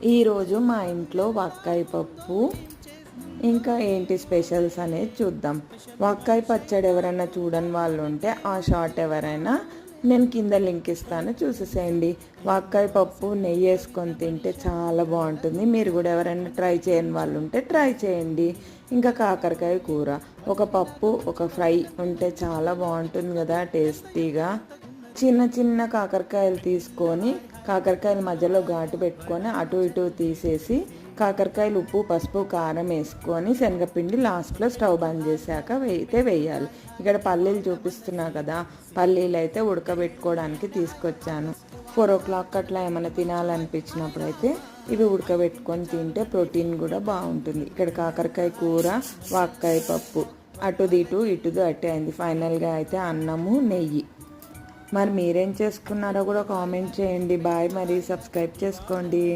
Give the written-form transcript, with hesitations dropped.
ఈరోజు మా ఇంట్లో వంకాయ పప్పు, ఇంకా ఏంటి స్పెషల్స్ అనేది చూద్దాం. వంకాయ పచ్చడి ఎవరైనా చూడని వాళ్ళు ఉంటే ఆ షార్ట్ ఎవరైనా నేను కింద లింక్ ఇస్తాను, చూసేసేయండి. వంకాయ పప్పు నెయ్యి వేసుకొని తింటే చాలా బాగుంటుంది. మీరు కూడా ఎవరైనా ట్రై చేయని వాళ్ళు ఉంటే ట్రై చేయండి. ఇంకా కాకరకాయ కూర, ఒక పప్పు ఒక ఫ్రై ఉంటే చాలా బాగుంటుంది కదా, టేస్టీగా. చిన్న చిన్న కాకరకాయలు తీసుకొని కాకరకాయల మధ్యలో ఘాటు పెట్టుకొని అటు ఇటు తీసేసి కాకరకాయలు ఉప్పు పసుపు కారం వేసుకొని శనగపిండి లాస్ట్లో స్టవ్ బంద్ చేశాక వేయాలి. ఇక్కడ పల్లీలు చూపిస్తున్నా కదా, పల్లీలు అయితే ఉడకబెట్టుకోవడానికి తీసుకొచ్చాను. 4 o'clock అట్లా ఏమైనా తినాలనిపించినప్పుడు అయితే ఇవి ఉడకబెట్టుకొని తింటే ప్రోటీన్ కూడా బాగుంటుంది. ఇక్కడ కాకరకాయ కూర, వంకాయ పప్పు అటుది ఇటుది అట్టే అయింది. ఫైనల్గా అయితే అన్నము నెయ్యి. మరి మీరేం చేసుకున్నారో కూడా కామెంట్ చేయండి. బాయ్, మరి సబ్స్క్రైబ్ చేసుకోండి.